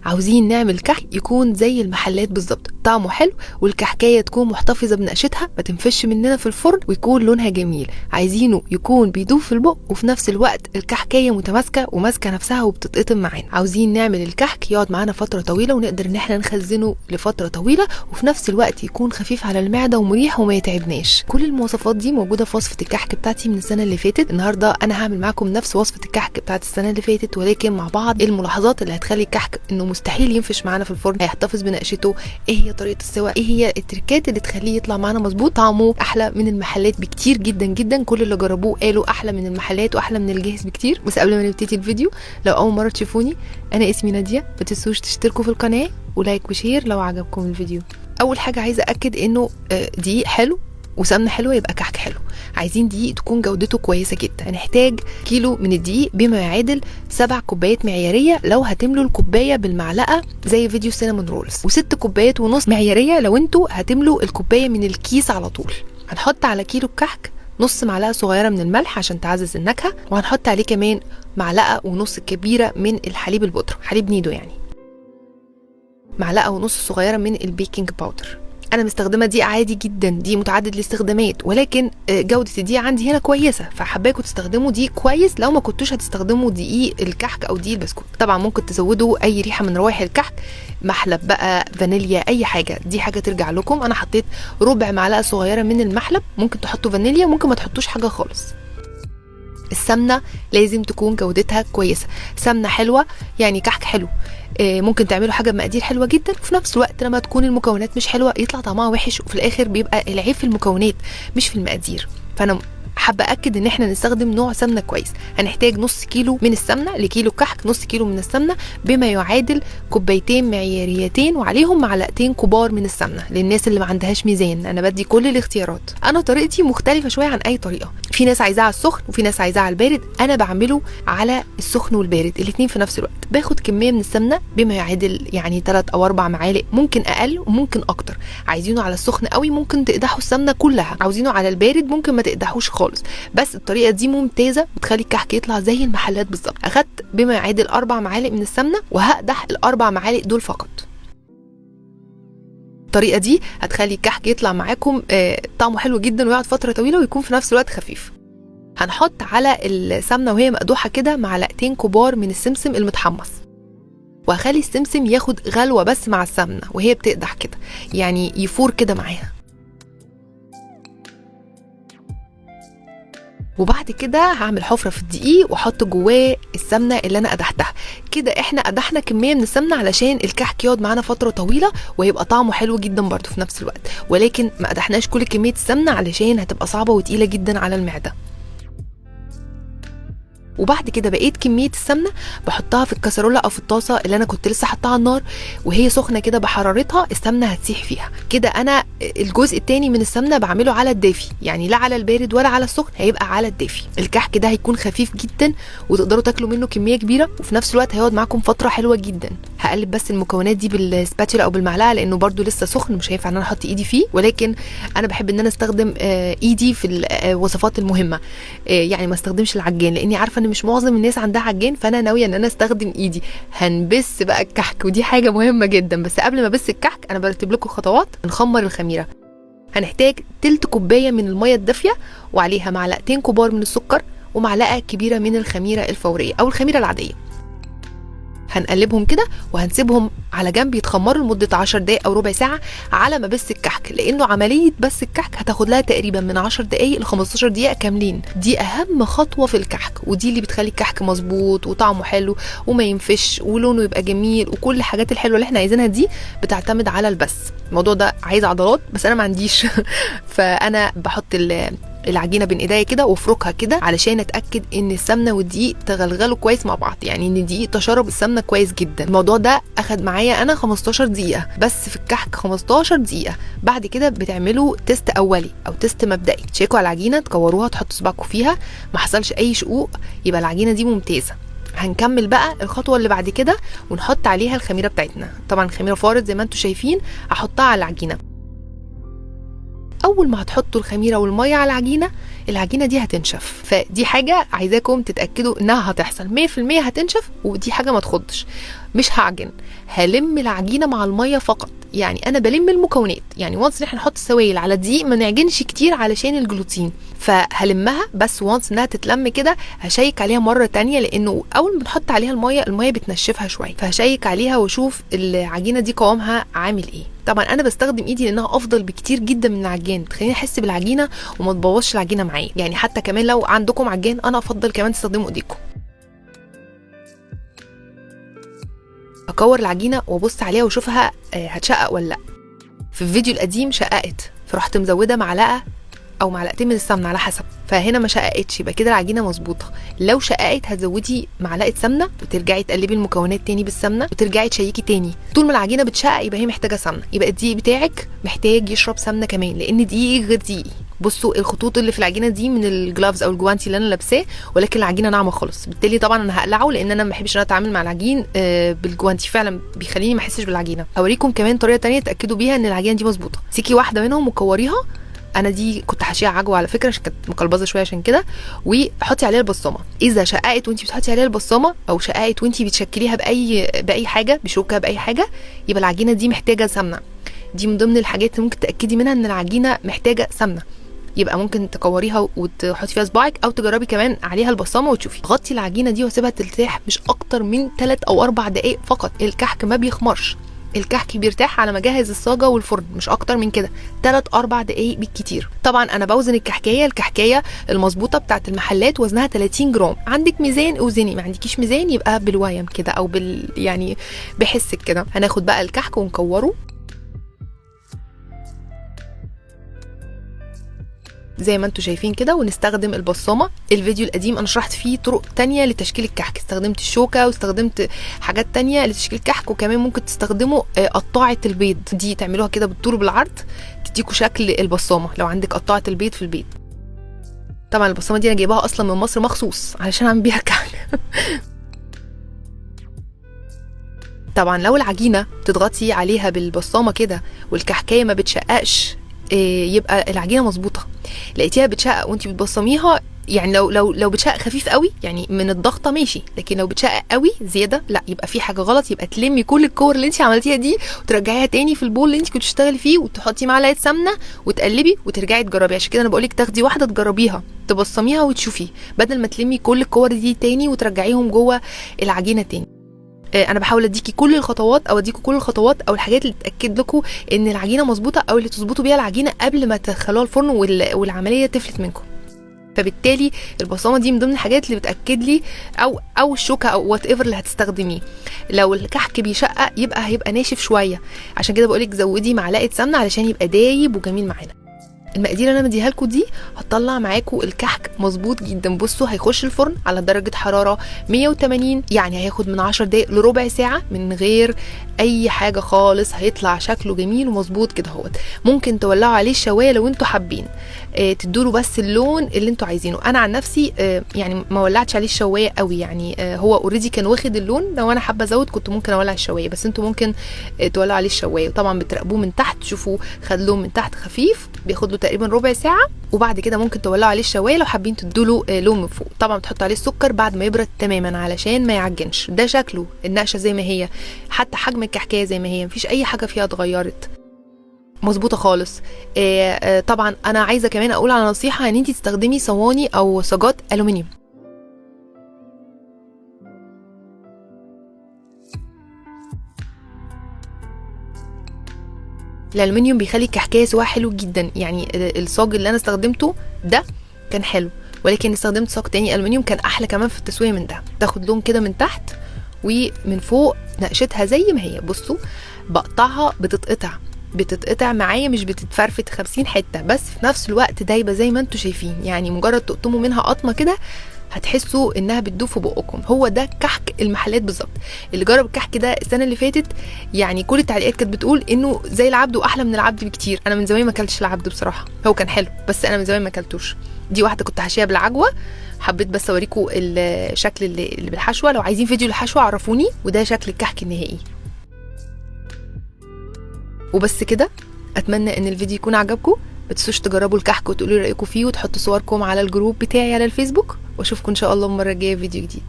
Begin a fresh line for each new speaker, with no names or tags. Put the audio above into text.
عاوزين نعمل كحك يكون زي المحلات بالظبط، طعمه حلو والكحكايه تكون محتفظه بنقشتها ما تنفش مننا في الفرن ويكون لونها جميل. عايزينه يكون بيدوب في البق وفي نفس الوقت الكحكايه متماسكه وماسكه نفسها وبتتقطم معانا. عاوزين نعمل الكحك يقعد معانا فتره طويله ونقدر ان احنا نخزنه لفتره طويله وفي نفس الوقت يكون خفيف على المعده ومريح وما يتعبناش. كل المواصفات دي موجوده في وصفه الكحك بتاعتي من السنه اللي فاتت. النهارده انا هعمل معاكم نفس وصفه الكحك بتاعت السنه اللي فاتت، ولكن مع بعض الملاحظات اللي هتخلي الكحك انه مستحيل ينفش معانا في الفرن، هيحتفظ بنقشته، ايه هي طريقه السوا، ايه هي التركات اللي تخليه يطلع معانا مظبوط، طعمه احلى من المحلات بكتير جدا جدا. كل اللي جربوه قالوا احلى من المحلات واحلى من الجاهز بكتير. بس قبل ما نبتدي الفيديو، لو اول مره تشوفوني انا اسمي ناديه، ما تنسوش تشتركوا في القناه ولايك وشير لو عجبكم الفيديو. اول حاجه عايزه اكد انه دقيق حلو وسمنه حلوه يبقى كحك حلو. عايزين دقيق تكون جودته كويسه جدا. هنحتاج كيلو من الدقيق بما يعادل 7 كوبايات معياريه لو هتملوا الكوبايه بالمعلقه زي فيديو سينامون رولز، و6 كوبايات ونص معياريه لو انتوا هتملوا الكوبايه من الكيس على طول. هنحط على كيلو الكحك نص معلقه صغيره من الملح عشان تعزز النكهه، وهنحط عليه كمان معلقه ونص كبيره من الحليب البودره، حليب نيدو يعني، معلقه ونص صغيره من البيكنج باودر. انا مستخدمه دي عادي جدا، دي متعدد الاستخدامات، ولكن جوده الدقيق عندي هنا كويسه، فحباكم تستخدموا دي كويس لو ما كنتوش هتستخدموا دقيق الكحك او دقيق البسكوت. طبعا ممكن تزودوا اي ريحه من روائح الكحك، محلب بقى، فانيليا، اي حاجه، دي حاجه ترجع لكم. انا حطيت ربع معلقه صغيره من المحلب، ممكن تحطوا فانيليا، ممكن ما تحطوش حاجه خالص. السمنه لازم تكون جودتها كويسه، سمنه حلوه يعني كحك حلو. ممكن تعملوا حاجه بمقادير حلوه جدا، وفي نفس الوقت لما تكون المكونات مش حلوه يطلع طعمها وحش، وفي الاخر بيبقى العيب في المكونات مش في المقادير. فانا حابه اكد ان احنا نستخدم نوع سمنه كويس. هنحتاج نص كيلو من السمنه لكيلو كحك، نص كيلو من السمنه بما يعادل كوبايتين معياريتين وعليهم معلقتين كبار من السمنه. للناس اللي ما عندهاش ميزان انا بدي كل الاختيارات. انا طريقتي مختلفه شويه عن اي طريقه، في ناس عايزاها على السخن وفي ناس عايزاها على البارد، انا بعمله على السخن والبارد الاثنين في نفس الوقت. باخد كميه من السمنه بما يعادل يعني 3 أو 4 معالق، ممكن اقل وممكن اكتر. عايزينه على السخن قوي ممكن تقدحوا السمنه كلها، عاوزينه على البارد ممكن ما تقدحوش خالص. بس الطريقه دي ممتازه بتخلي الكحك يطلع زي المحلات بالظبط. اخدت بما يعادل 4 معالق من السمنه وهقدح ال4 معالق دول فقط. الطريقه دي هتخلي الكحك يطلع معاكم طعمه حلو جدا ويقعد فتره طويله ويكون في نفس الوقت خفيف. هنحط على السمنه وهي مقدوحه كده معلقتين كبار من السمسم المتحمص، وهخلي السمسم ياخد غلوه بس مع السمنه وهي بتقدح كده، يعني يفور كده معاها. وبعد كده هعمل حفره في الدقيق واحط جواه السمنه اللي انا قدحتها. كده احنا قدحنا كميه من السمنه علشان الكحك يقعد معانا فتره طويله ويبقى طعمه حلو جدا برضو في نفس الوقت، ولكن ما قدحناش كل كميه السمنه علشان هتبقى صعبه وتقيله جدا على المعده. وبعد كده بقيت كميه السمنه بحطها في الكسرولة او في الطاسه اللي انا كنت لسه حطها على النار، وهي سخنه كده بحرارتها السمنه هتسيح فيها. كده انا الجزء الثاني من السمنه بعمله على الدافي، يعني لا على البارد ولا على السخن، هيبقى على الدافي. الكحك ده هيكون خفيف جدا وتقدروا تاكلوا منه كميه كبيره، وفي نفس الوقت هيقعد معاكم فتره حلوه جدا. هقلب بس المكونات دي بالسباتولا او بالمعلقه لانه برده لسه سخن، مش هينفع ان انا احط ايدي فيه، ولكن انا بحب ان انا استخدم ايدي في الوصفات المهمه، يعني ما استخدمش العجان لاني عارفه ان مش معظم الناس عندها عجان، فانا ناويه ان انا استخدم ايدي. هنبس بقى الكحك ودي حاجه مهمه جدا، بس قبل ما بس الكحك انا برتب لكم خطوات. نخمر الخميره. هنحتاج تلت كوبايه من الميه الدافيه وعليها معلقتين كبار من السكر ومعلقه كبيره من الخميره الفوريه او الخميره العاديه. هنقلبهم كده وهنسيبهم على جنب يتخمروا لمده 10 دقايق او ربع ساعه على ما بس الكحك، لانه عمليه بس الكحك هتاخد لها تقريبا من 10 دقايق ل 15 دقيقه كاملين. دي اهم خطوه في الكحك، ودي اللي بتخلي الكحك مظبوط وطعمه حلو وما ينفش ولونه يبقى جميل، وكل الحاجات الحلوه اللي احنا عايزينها دي بتعتمد على البس. الموضوع ده عايز عضلات بس انا ما عنديش فانا بحط العجينه بين ايديا كده وافركها كده علشان اتاكد ان السمنه والدقيق تغلغلوا كويس مع بعض، يعني ان الدقيق تشرب السمنه كويس جدا. الموضوع ده اخد معايا انا 15 دقيقه بس في الكحك، 15 دقيقه. بعد كده بتعملوا تيست اولي او تيست مبدئي، تشيكوا على العجينه، تكوروها، تحطوا صباعكم فيها، ما حصلش اي شقوق، يبقى العجينه دي ممتازه. هنكمل بقى الخطوه اللي بعد كده ونحط عليها الخميره بتاعتنا. طبعا الخميره فارت زي ما انتم شايفين، هحطها على العجينه. اول ما هتحطوا الخميره والميه على العجينه دي هتنشف، فدي حاجه عايزاكم تتاكدوا انها هتحصل 100% هتنشف، ودي حاجه ما تخضش. مش هعجن، هلم العجينه مع الميه فقط. يعني انا بلم المكونات، يعني وانس ان احنا نحط السوائل على دقيق ما نعجنش كتير علشان الجلوتين، فهلمها بس وانس انها تتلم كده هشيك عليها مره تانية، لانه اول ما بنحط عليها الميه بتنشفها شويه، فهشيك عليها واشوف العجينه دي قوامها عامل ايه. طبعا انا بستخدم ايدي لانها افضل بكتير جدا من العجان، تخليني احس بالعجينه وما تبوظش العجينه معايا. يعني حتى كمان لو عندكم عجان انا افضل كمان تستخدموا ايديكم. اكور العجينه وابص عليها واشوفها هتشقق ولا لا. في الفيديو القديم شققت، فرحت مزوده معلقه او معلقتين من السمنه على حسب، فهنا ما شققتش، يبقى كده العجينه مظبوطه. لو شققت هتزودي معلقه سمنه وترجعي تقلبي المكونات تاني بالسمنه وترجعي تشيكي تاني. طول ما العجينه بتشقق يبقى هي محتاجه سمنه، يبقى الدقيق بتاعك محتاج يشرب سمنه كمان، لان دقيقي غير دقيقي. بصوا الخطوط اللي في العجينه دي من الجلافز او الجوانتي اللي انا لابساه، ولكن العجينه ناعمه خالص، بالتالي طبعا انا هقلعه لان انا ما بحبش ان انا اتعامل مع العجين بالجوانتي، فعلا بيخليني ما احسش بالعجينه. اوريكم كمان طريقه تانية تاكدوا بيها ان العجينه دي مظبوطه. سيكي واحده منهم وكوريها، انا دي كنت حاشيها عجوه على فكره عشان كانت مقلبظه شويه عشان كده، وحطي عليها البصامه. اذا شققت وانت بتحطي عليها البصامه او شققت وانت بتشكليها باي حاجه، بشوكه باي حاجه، يبقى العجينه دي محتاجه سمنه. دي من ضمن الحاجات اللي ممكن تاكدي منها ان العجينه محتاجه سمنه، يبقى ممكن تكوريها وتحطي فيها صباعك او تجربي كمان عليها البصامه وتشوفي. غطي العجينه دي وسيبها ترتاح مش اكتر من 3 أو 4 دقائق فقط. الكحك ما بيخمرش، الكحك بيرتاح على ما اجهز الصاجه والفرن، مش اكتر من كده، 3 4 دقائق بالكتير. طبعا انا بوزن الكحكايه المظبوطه بتاعه المحلات وزنها 30 جرام. عندك ميزان اوزني، ما عندكيش ميزان يبقى بالويم كده او يعني بحسك كده. هناخد بقى الكحك ونكوره زي ما انتم شايفين كده، ونستخدم البصامه. الفيديو القديم انا شرحت فيه طرق تانية لتشكيل الكحك، استخدمت الشوكه واستخدمت حاجات تانية لتشكيل الكحك، وكمان ممكن تستخدموا قطاعه البيض دي، تعملوها كده بالطول وبالعرض تديكوا شكل البصامه لو عندك قطاعه البيض في البيت. طبعا البصامه دي انا جايباها اصلا من مصر مخصوص علشان اعمل بيها كحك. طبعا لو العجينه بتضغطي عليها بالبصامه كده والكحكايه ما بتشققش، يبقى العجينه مظبوطه. لقيتيها بتشقق وانت بتبصميها، يعني لو بتشقق خفيف قوي يعني من الضغطه ماشي، لكن لو بتشقق قوي زياده لا، يبقى في حاجه غلط. يبقى تلمي كل الكور اللي انت عملتيها دي وترجعيها تاني في البول اللي انت كنت بتشتغلي فيه، وتحطي معلقه سمنه وتقلبي وترجعي تجربي. عشان كده انا بقولك تاخدي واحده تجربيها تبصميها وتشوفي، بدل ما تلمي كل الكور دي تاني وترجعيهم جوه العجينه تاني. انا بحاول اديكي كل الخطوات او اديكوا كل الخطوات او الحاجات اللي تاكد لكم ان العجينه مظبوطه، او اللي تظبطوا بيها العجينه قبل ما تدخلوها الفرن والعمليه تفلت منكم. فبالتالي البصامه دي من ضمن الحاجات اللي بتاكد لي، او الشوكه او وات ايفر اللي هتستخدميه. لو الكحك بيشقق هيبقى ناشف شويه، عشان كده بقولك زودي معلقه سمنه علشان يبقى دايب وجميل معانا. المقادير اللي انا مديها لكم دي هتطلع معاكم الكحك مظبوط جدا. بصوا هيخش الفرن على درجه حراره 180، يعني هياخد من 10 دقايق لربع ساعه من غير اي حاجه خالص، هيطلع شكله جميل ومظبوط كده اهوت. ممكن تولعوا عليه الشوايه لو انتوا حابين تدوله بس اللون اللي انتوا عايزينه. انا عن نفسي يعني ما ولعتش عليه الشوايه قوي، يعني هو اوريدي كان واخد اللون. لو انا حابه ازود كنت ممكن اولع الشوايه، بس انتوا ممكن تولعوا عليه الشوايه. طبعا بتراقبوه من تحت، تشوفوا خد لون من تحت خفيف، بياخد له تقريبا ربع ساعه، وبعد كده ممكن تولعوا عليه الشوايه لو حابين تدوله لون من فوق. طبعا بتحطوا عليه السكر بعد ما يبرد تماما علشان ما يعجنش. ده شكله، النقشه زي ما هي، حتى حجم الكحكايه زي ما هي، مفيش اي حاجه فيها اتغيرت، مظبوطه خالص. طبعا انا عايزه كمان اقول على نصيحه ان انت تستخدمي صواني او صاجات الومنيوم. الالومنيوم بيخلي الكحكايه سواها حلو جدا. يعني الصاج اللي انا استخدمته ده كان حلو، ولكن استخدمت صاج تاني الومنيوم كان احلى كمان في التسويه من ده. تاخد لون كده من تحت ومن فوق نقشتها زي ما هي. بصوا بقطعها بتتقطع معايا، مش بتتفرفت 50 حته، بس في نفس الوقت دايبه زي ما انتوا شايفين. يعني مجرد تقطموا منها قطمه كده هتحسوا انها بتدوب في بقكم. هو ده كحك المحلات بالظبط. اللي جرب الكحك ده السنه اللي فاتت، يعني كل التعليقات كانت بتقول انه زي العبد واحلى من العبد بكتير. انا من زمان ما اكلتش العبد بصراحه، هو كان حلو بس انا من زمان ما اكلتوش. دي واحده كنت حاشيها بالعجوه، حبيت بس اوريكم الشكل اللي بالحشوه. لو عايزين فيديو للحشوه عرفوني. وده شكل الكحك النهائي. وبس كده، اتمنى ان الفيديو يكون عجبكم. ما تنسوش تجربوا الكحك وتقولوا رايكم فيه، وتحطوا صوركم على الجروب بتاعي على الفيسبوك، واشوفكم ان شاء الله المره الجايه في فيديو جديد.